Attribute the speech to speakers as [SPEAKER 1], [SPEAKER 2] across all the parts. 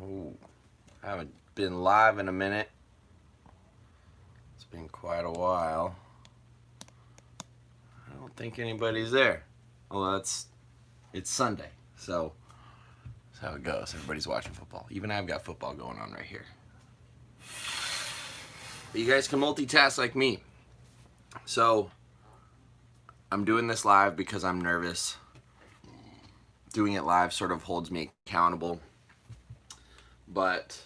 [SPEAKER 1] Ooh, I haven't been live in a minute. It's been quite a while. I don't think anybody's there. Well, it's Sunday, so that's how it goes. Everybody's watching football. Even I've got football going on right here. But you guys can multitask like me. So I'm doing this live because I'm nervous. Doing it live sort of holds me accountable. But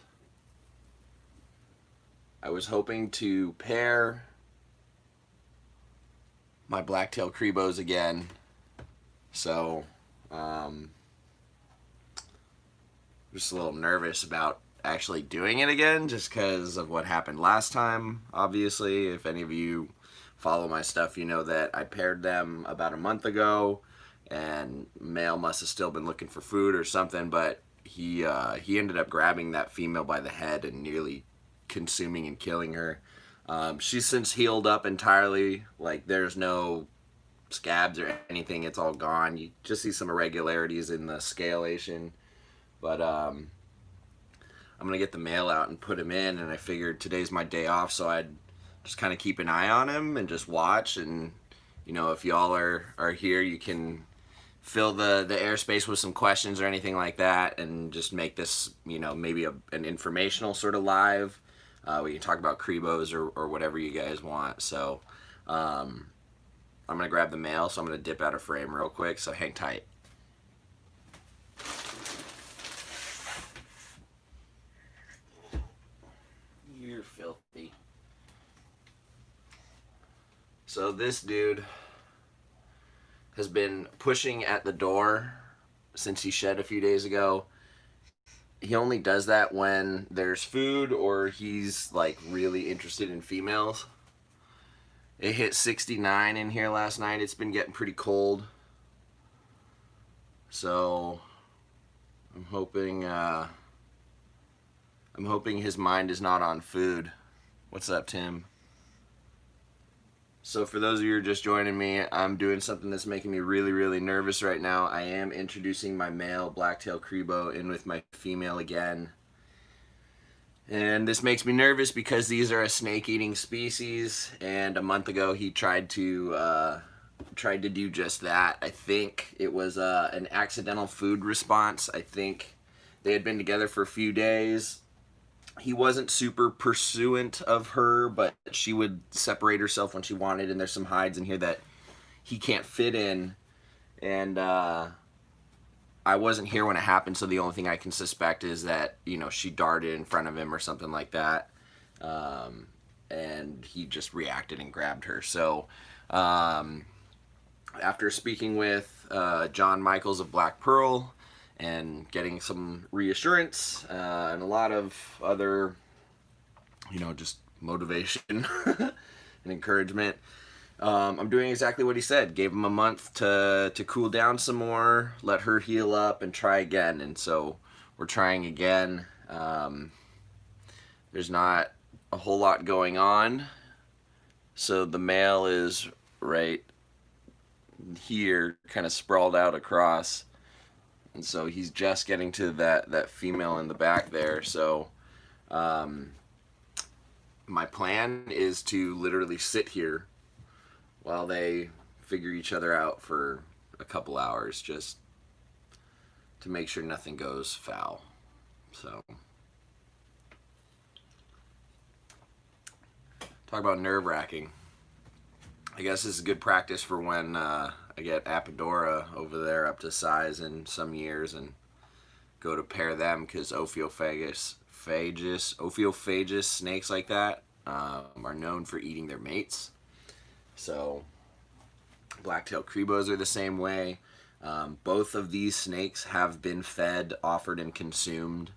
[SPEAKER 1] I was hoping to pair my blacktail Cribos again. So, just a little nervous about actually doing it again just because of what happened last time. Obviously, if any of you follow my stuff, you know that I paired them about a month ago, and male must have still been looking for food or something, but he ended up grabbing that female by the head and nearly consuming and killing her. She's since healed up entirely. Like, there's no scabs or anything. It's all gone. You just see some irregularities in the scalation. But I'm going to get the male out and put him in, and I figured today's my day off, so I'd just kind of keep an eye on him and just watch. And, you know, if y'all are here, you can fill the airspace with some questions or anything like that, and just make this, you know, maybe an informational sort of live. We can talk about Cribos or whatever you guys want. So I'm going to grab the male, so I'm going to dip out of frame real quick, so hang tight. You're filthy. So this dude has been pushing at the door since he shed a few days ago. He only does that when there's food or he's like really interested in females. It hit 69 in here last night. It's been getting pretty cold. So I'm hoping his mind is not on food. What's up, Tim? So for those of you who are just joining me, I'm doing something that's making me really, really nervous right now. I am introducing my male blacktail Cribo in with my female again. And this makes me nervous because these are a snake-eating species, and a month ago he tried to do just that. I think it was an accidental food response. I think they had been together for a few days. He wasn't super pursuant of her, but she would separate herself when she wanted, and there's some hides in here that he can't fit in. And I wasn't here when it happened, so the only thing I can suspect is that, you know, she darted in front of him or something like that. And he just reacted and grabbed her. So after speaking with John Michaels of Black Pearl and getting some reassurance and a lot of other, you know, just motivation and encouragement, I'm doing exactly what he said. Gave him a month to cool down some more, let her heal up, and try again. And so we're trying again. There's not a whole lot going on. So the male is right here, kind of sprawled out across. And so he's just getting to that female in the back there. So my plan is to literally sit here while they figure each other out for a couple hours, just to make sure nothing goes foul. So talk about nerve-wracking. I guess this is good practice for when I get Apodora over there up to size in some years and go to pair them, because ophiophagous snakes like that are known for eating their mates. So blacktail Cribos are the same way. Both of these snakes have been fed, offered, and consumed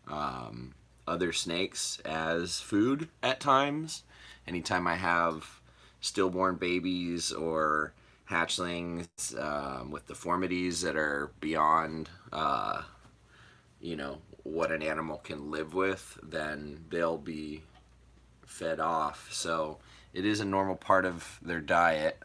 [SPEAKER 1] other snakes as food at times. Anytime I have stillborn babies or hatchlings with deformities that are beyond, you know, what an animal can live with, then they'll be fed off. So it is a normal part of their diet.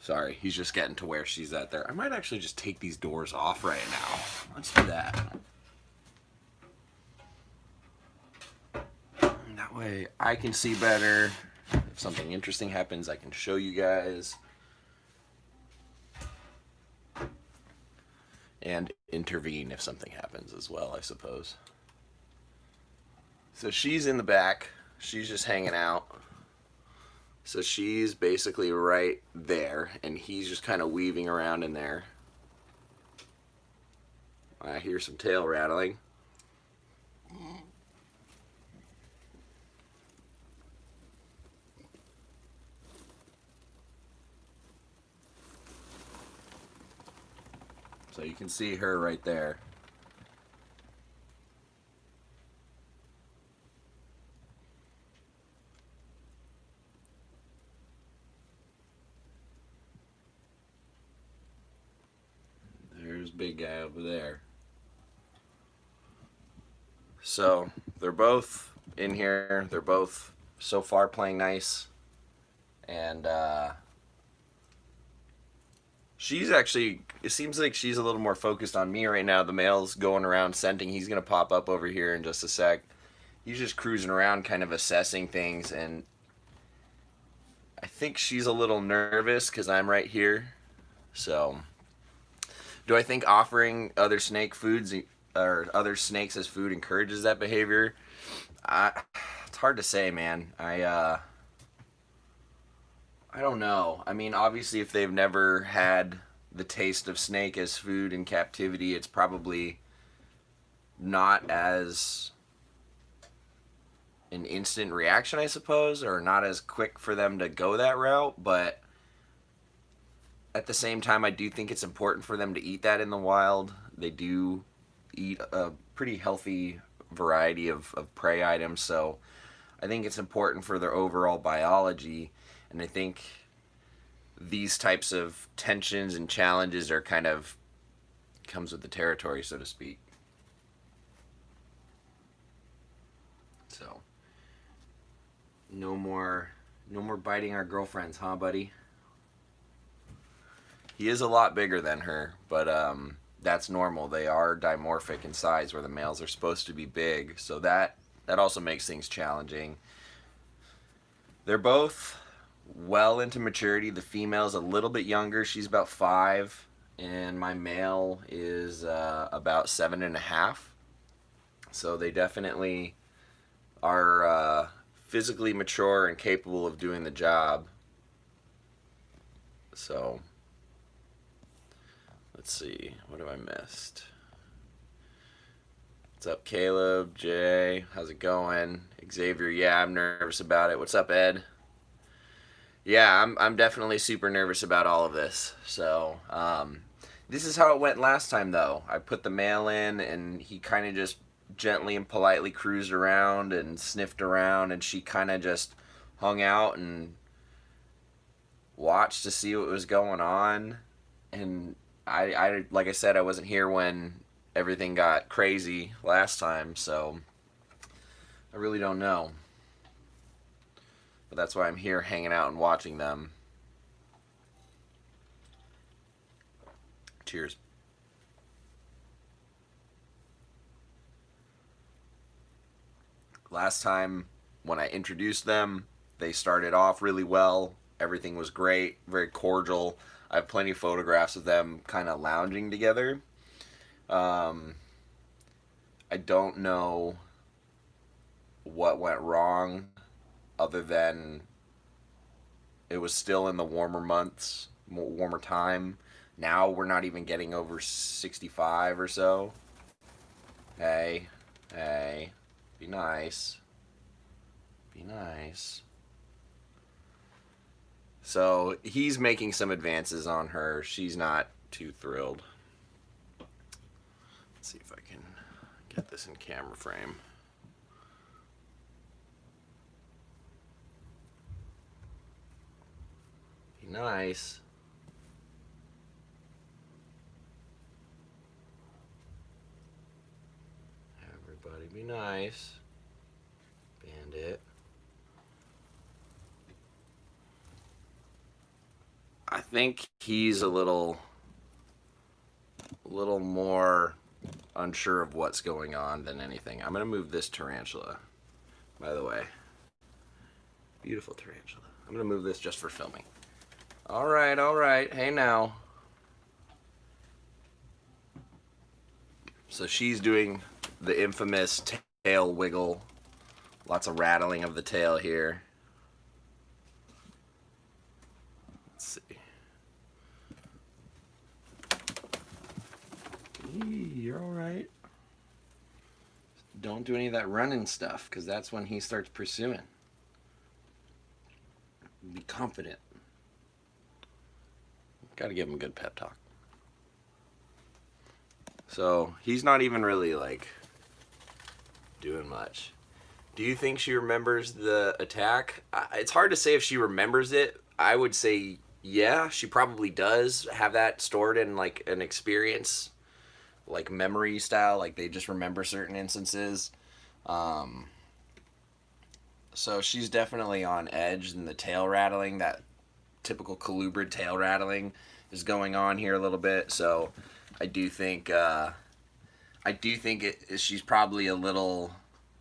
[SPEAKER 1] Sorry, he's just getting to where she's at there. I might actually just take these doors off right now. Let's do that. That way I can see better. If something interesting happens, I can show you guys. And intervene if something happens as well, I suppose. So she's in the back. She's just hanging out. So she's basically right there, and he's just kind of weaving around in there. I hear some tail rattling. So you can see her right there. There's big guy over there. So they're both in here. They're both so far playing nice. And she's actually, it seems like she's a little more focused on me right now. The male's going around scenting. He's going to pop up over here in just a sec. He's just cruising around kind of assessing things, and I think she's a little nervous because I'm right here. So, do I think offering other snake foods or other snakes as food encourages that behavior? It's hard to say, man. I don't know. I mean, obviously, if they've never had the taste of snake as food in captivity, it's probably not as an instant reaction, I suppose, or not as quick for them to go that route. But at the same time, I do think it's important for them to eat that in the wild. They do eat a pretty healthy variety of prey items, so I think it's important for their overall biology. And I think these types of tensions and challenges are kind of comes with the territory, so to speak. So no more biting our girlfriends, huh, buddy? He is a lot bigger than her, but that's normal. They are dimorphic in size, where the males are supposed to be big, so that also makes things challenging. They're both well into maturity. The female's a little bit younger. She's about 5, and my male is about 7.5. So they definitely are physically mature and capable of doing the job. So let's see, what have I missed? What's up, Caleb? Jay, how's it going? Xavier, yeah, I'm nervous about it. What's up, Ed? Yeah, I'm definitely super nervous about all of this. So this is how it went last time, though. I put the male in, and he kind of just gently and politely cruised around and sniffed around, and she kind of just hung out and watched to see what was going on. And I like I said, I wasn't here when everything got crazy last time, so I really don't know. But that's why I'm here hanging out and watching them. Cheers. Last time when I introduced them, they started off really well. Everything was great, very cordial. I have plenty of photographs of them kind of lounging together. I don't know what went wrong, other than it was still in the warmer months, warmer time. Now we're not even getting over 65 or so. Hey, be nice. Be nice. So he's making some advances on her. She's not too thrilled. Let's see if I can get this in camera frame. Be nice. Everybody be nice. Bandit. think he's a little more unsure of what's going on than anything. I'm gonna move this tarantula, by the way. Beautiful tarantula. I'm gonna move this just for filming. All right, all right. Hey now. So she's doing the infamous tail wiggle. Lots of rattling of the tail here. Let's see. You're all right. Don't do any of that running stuff, because that's when he starts pursuing. Be confident. Got to give him a good pep talk. So he's not even really like doing much. Do you think she remembers the attack? It's hard to say if she remembers it. I would say yeah, she probably does have that stored in like an experience, like memory style, like they just remember certain instances. So she's definitely on edge, and the tail rattling, that typical colubrid tail rattling, is going on here a little bit. So I do think she's probably a little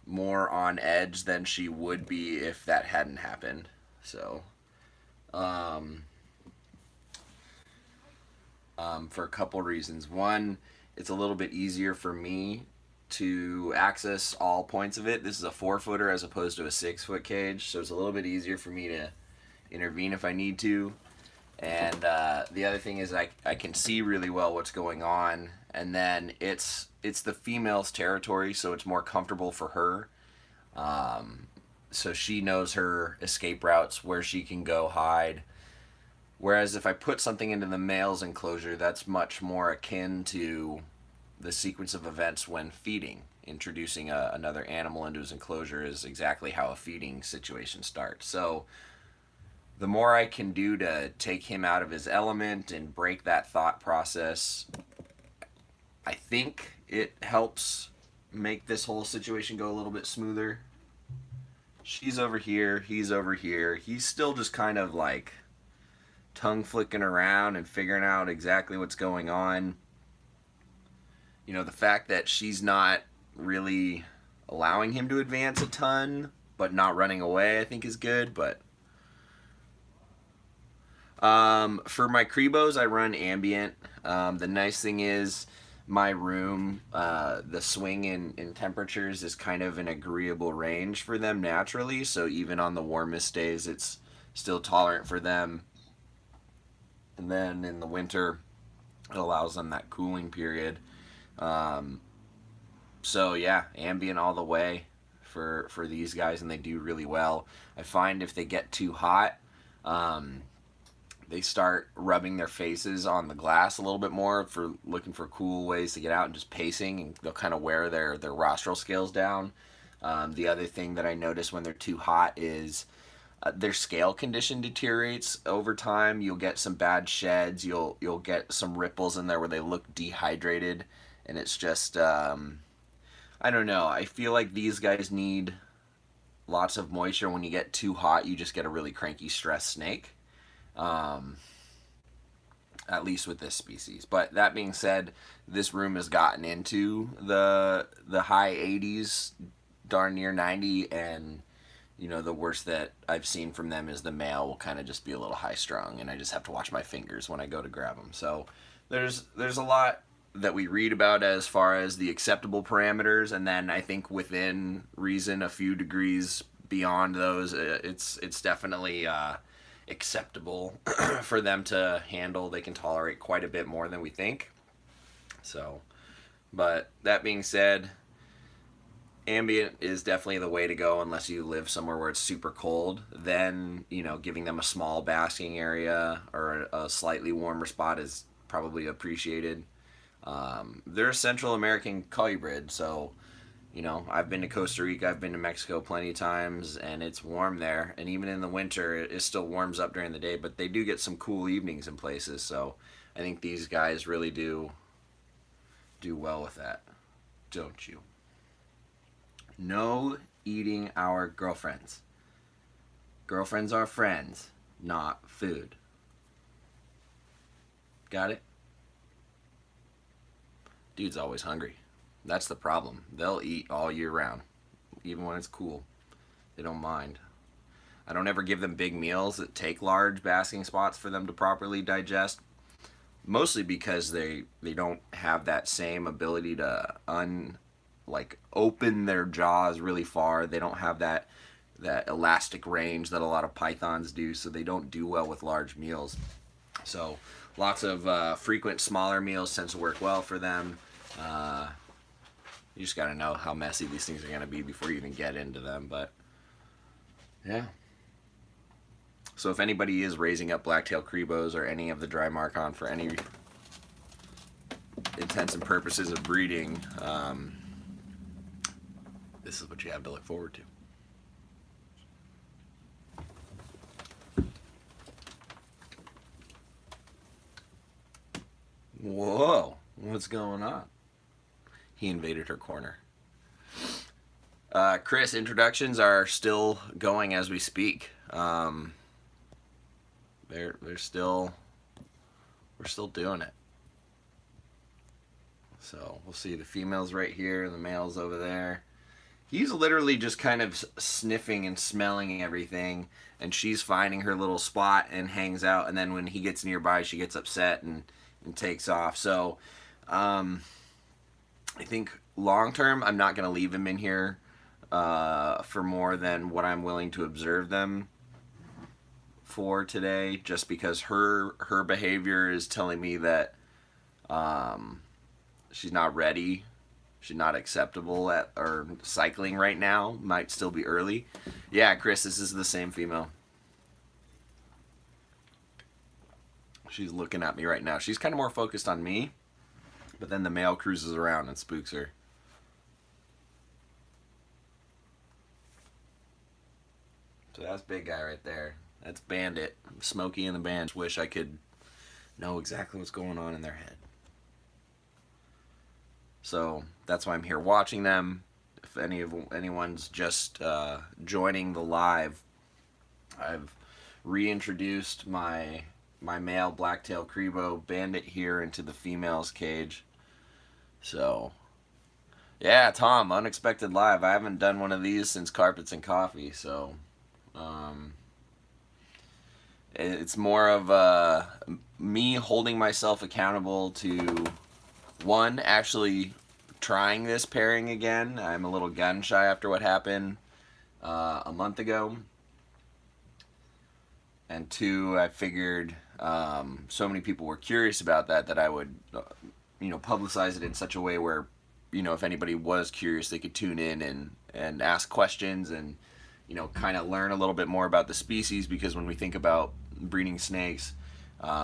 [SPEAKER 1] more on edge than she would be if that hadn't happened. So, for a couple reasons. One, it's a little bit easier for me to access all points of it. This is a 4-footer as opposed to a 6-foot cage, so it's a little bit easier for me to intervene if I need to. And the other thing is I can see really well what's going on, and then it's the female's territory, so it's more comfortable for her. So she knows her escape routes, where she can go hide. Whereas if I put something into the male's enclosure, that's much more akin to the sequence of events when feeding. Introducing another animal into his enclosure is exactly how a feeding situation starts. So the more I can do to take him out of his element and break that thought process, I think it helps make this whole situation go a little bit smoother. She's over here, he's over here. He's still just kind of like tongue flicking around and figuring out exactly what's going on. You know, the fact that she's not really allowing him to advance a ton, but not running away, I think is good. But for my Cribos, I run ambient. The nice thing is my room, the swing in temperatures is kind of an agreeable range for them naturally. So even on the warmest days, it's still tolerant for them. And then in the winter, it allows them that cooling period. So yeah, ambient all the way for these guys, and they do really well. I find if they get too hot, they start rubbing their faces on the glass a little bit more, for looking for cool ways to get out and just pacing, and they'll kind of wear their rostral scales down. The other thing that I notice when they're too hot is their scale condition deteriorates over time. You'll get some bad sheds. You'll get some ripples in there where they look dehydrated, and it's just I don't know. I feel like these guys need lots of moisture. When you get too hot, you just get a really cranky, stressed snake. At least with this species. But that being said, this room has gotten into the high 80s, darn near 90, and you know, the worst that I've seen from them is the male will kind of just be a little high strung, and I just have to watch my fingers when I go to grab them. So there's a lot that we read about as far as the acceptable parameters, and then I think within reason, a few degrees beyond those, it's definitely acceptable for them to handle. They can tolerate quite a bit more than we think. So, but that being said, ambient is definitely the way to go unless you live somewhere where it's super cold. Then, you know, giving them a small basking area or a slightly warmer spot is probably appreciated. They're a Central American colubrid, so you know, I've been to Costa Rica, I've been to Mexico plenty of times, and it's warm there. And even in the winter, it still warms up during the day, but they do get some cool evenings in places. So I think these guys really do well with that, don't you? No eating our girlfriends. Girlfriends are friends, not food. Got it? Dude's always hungry. That's the problem. They'll eat all year round, even when it's cool. They don't mind. I don't ever give them big meals that take large basking spots for them to properly digest. Mostly because they don't have that same ability to open their jaws really far. They don't have that elastic range that a lot of pythons do, so they don't do well with large meals. So lots of frequent smaller meals tends to work well for them. You just got to know how messy these things are going to be before you even get into them. But yeah. So if anybody is raising up black-tailed Cribos or any of the dry Marcon for any intents and purposes of breeding, this is what you have to look forward to. Whoa, what's going on? He invaded her corner. Chris, introductions are still going as we speak. We're still doing it. So we'll see the females right here, the males over there. He's literally just kind of sniffing and smelling everything, and she's finding her little spot and hangs out. And then when he gets nearby, she gets upset and takes off. So I think long term, I'm not going to leave him in here for more than what I'm willing to observe them for today, just because her behavior is telling me that she's not ready, she's not acceptable at or cycling right now. Might still be early. Yeah, Chris, this is the same female. She's looking at me right now. She's kind of more focused on me, but then the male cruises around and spooks her. So that's big guy right there. That's Bandit. Smokey and the band. Wish I could know exactly what's going on in their head. So that's why I'm here watching them. If anyone's just joining the live, I've reintroduced my male black-tailed Cribo Bandit here into the female's cage. So yeah, Tom, unexpected live. I haven't done one of these since Carpets and Coffee, so it's more of me holding myself accountable to, one, actually trying this pairing again. I'm a little gun shy after what happened a month ago. And two, I figured so many people were curious about that I would, publicize it in such a way where, if anybody was curious, they could tune in and ask questions and, kind of learn a little bit more about the species, because when we think about breeding snakes,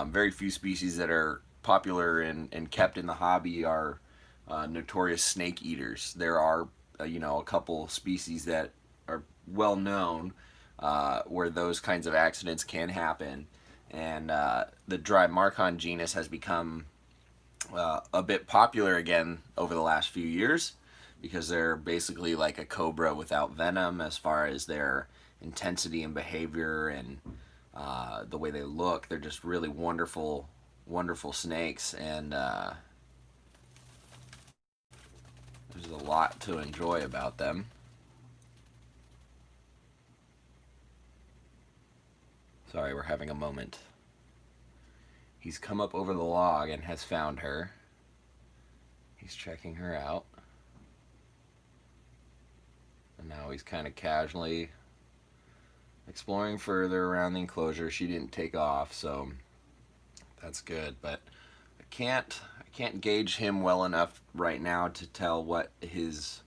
[SPEAKER 1] very few species that are popular and kept in the hobby are notorious snake eaters. There are, a couple species that are well known where those kinds of accidents can happen. And the dry Marcon genus has become a bit popular again over the last few years, because they're basically like a cobra without venom as far as their intensity and behavior and the way they look. They're just really wonderful, wonderful snakes, and there's a lot to enjoy about them. Sorry, we're having a moment. He's come up over the log and has found her. He's checking her out. And now he's kind of casually exploring further around the enclosure. She didn't take off, so that's good. But I can't gauge him well enough right now to tell what he's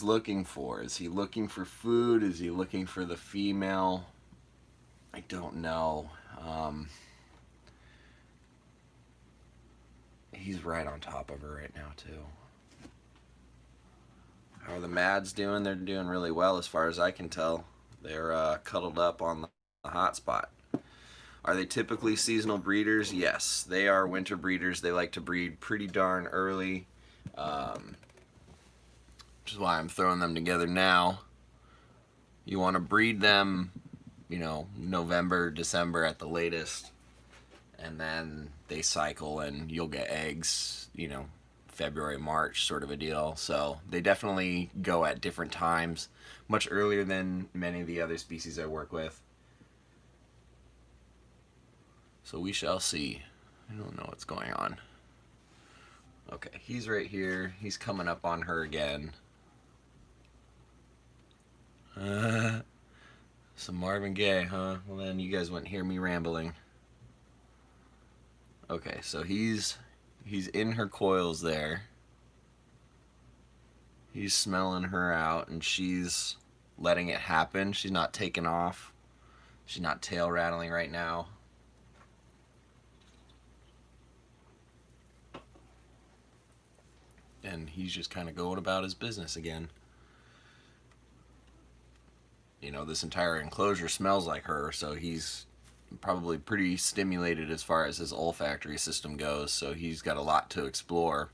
[SPEAKER 1] looking for. Is he looking for food? Is he looking for the female? I don't know. He's right on top of her right now too. How are the Mads doing? They're doing really well as far as I can tell. They're cuddled up on the hot spot. Are they typically seasonal breeders? Yes, they are winter breeders. They like to breed pretty darn early, which is why I'm throwing them together now. You want to breed them, November, December at the latest. and then they cycle and you'll get eggs, February, March sort of a deal. So they definitely go at different times, much earlier than many of the other species I work with. So we shall see. I don't know what's going on. Okay, he's right here. He's coming up on her again. Some Marvin Gaye, huh? Well, then you guys wouldn't hear me rambling. Okay, so he's in her coils there. He's smelling her out, and she's letting it happen. She's not taking off. She's not tail rattling right now. And he's just kind of going about his business again. This entire enclosure smells like her, so he's probably pretty stimulated as far as his olfactory system goes, so he's got a lot to explore.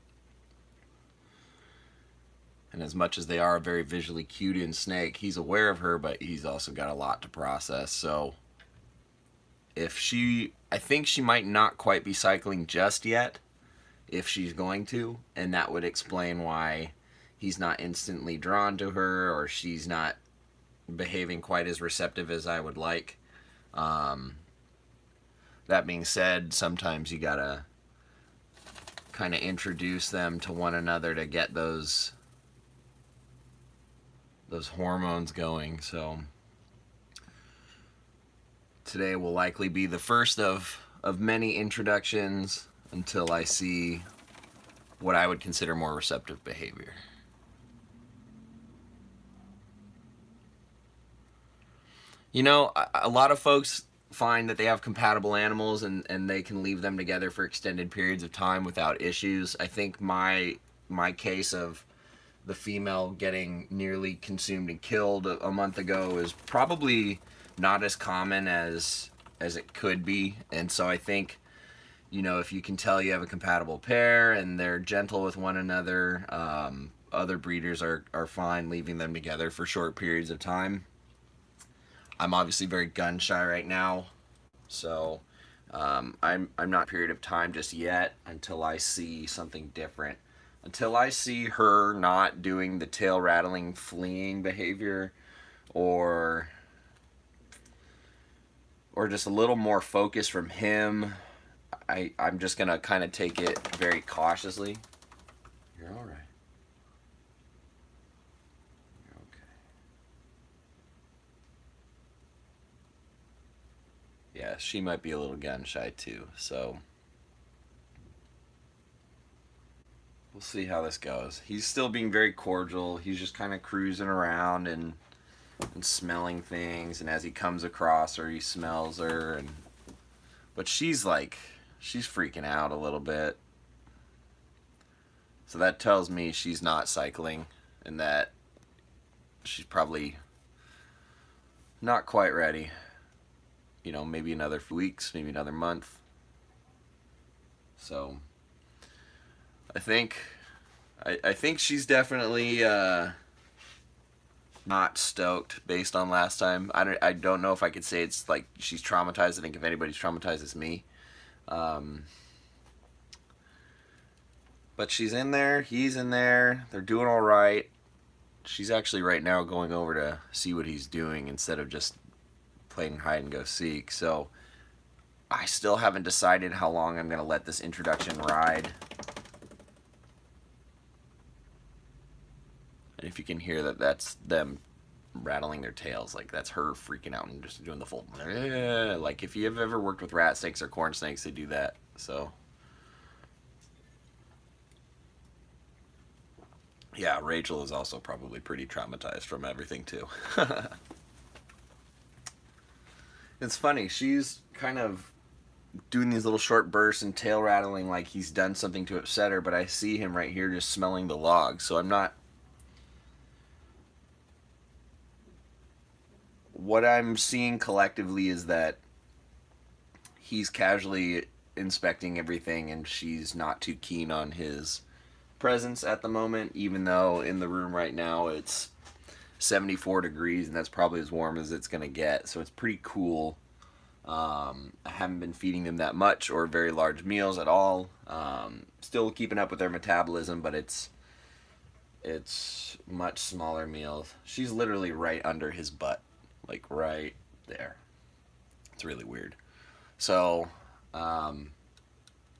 [SPEAKER 1] And as much as they are a very visually cued in snake, he's aware of her, but he's also got a lot to process. So I think she might not quite be cycling just yet, if she's going to, and that would explain why he's not instantly drawn to her, or she's not behaving quite as receptive as I would like. That being said, sometimes you gotta kind of introduce them to one another to get those hormones going. So today will likely be the first of many introductions until I see what I would consider more receptive behavior. A lot of folks find that they have compatible animals and they can leave them together for extended periods of time without issues. I think my case of the female getting nearly consumed and killed a month ago is probably not as common as it could be. And so I think, if you can tell you have a compatible pair and they're gentle with one another, other breeders are fine leaving them together for short periods of time. I'm obviously very gun shy right now, so I'm not in a period of time just yet until I see something different. Until I see her not doing the tail rattling, fleeing behavior, or just a little more focus from him, I'm just gonna kind of take it very cautiously. You're all right. Yeah, she might be a little gun shy too, so we'll see how this goes. He's still being very cordial. He's just kind of cruising around and smelling things, and as he comes across her, he smells her, but she's freaking out a little bit. So that tells me she's not cycling, and that she's probably not quite ready. Maybe another few weeks, maybe another month. So I think she's definitely not stoked based on last time. I don't know if I could say it's like she's traumatized. I think if anybody's traumatized, it's me. But she's in there. He's in there. They're doing all right. She's actually right now going over to see what he's doing instead of just playing hide and go seek. So I still haven't decided how long I'm going to let this introduction ride. And if you can hear that, that's them rattling their tails. Like, that's her freaking out and just doing the full like, if you've ever worked with rat snakes or corn snakes, they do that. So yeah, Rachel is also probably pretty traumatized from everything too. It's funny, she's kind of doing these little short bursts and tail rattling like he's done something to upset her, but I see him right here just smelling the log, so I'm not... What I'm seeing collectively is that he's casually inspecting everything and she's not too keen on his presence at the moment, even though in the room right now it's 74 degrees and that's probably as warm as it's going to get, so it's pretty cool. I haven't been feeding them that much or very large meals at all. Still keeping up with their metabolism, but it's much smaller meals. She's literally right under his butt, like right there. It's really weird. So,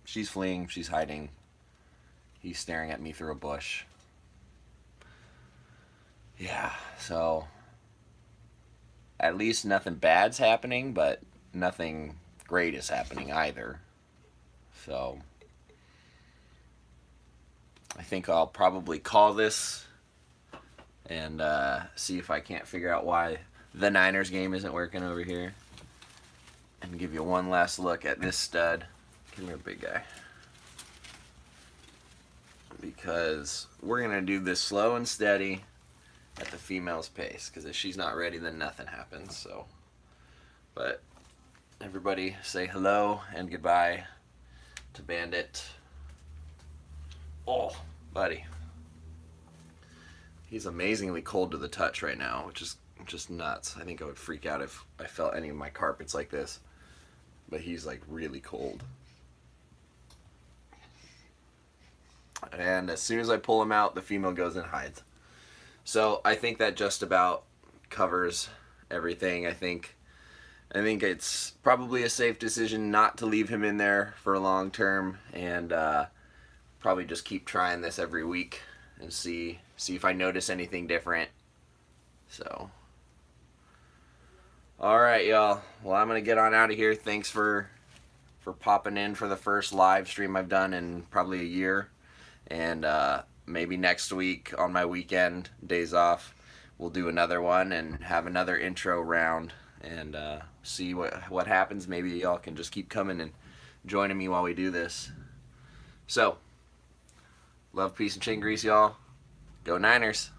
[SPEAKER 1] she's fleeing. She's hiding. He's staring at me through a bush. Yeah. So, at least nothing bad's happening, but nothing great is happening either. So, I think I'll probably call this and see if I can't figure out why the Niners game isn't working over here. And give you one last look at this stud. Come here, big guy. Because we're going to do this slow and steady at the female's pace. Because if she's not ready, then nothing happens. So, but everybody say hello and goodbye to Bandit. Oh, buddy. He's amazingly cold to the touch right now, which is just nuts. I think I would freak out if I felt any of my carpets like this. But he's like really cold. And as soon as I pull him out, the female goes and hides. So I think that just about covers everything. I think it's probably a safe decision not to leave him in there for a long term, and probably just keep trying this every week and see if I notice anything different. So, all right, y'all. Well, I'm gonna get on out of here. Thanks for popping in for the first live stream I've done in probably a year. And maybe next week on my weekend days off, we'll do another one and have another intro round and see what happens. Maybe y'all can just keep coming and joining me while we do this. So, love, peace, and chicken grease, y'all. Go Niners.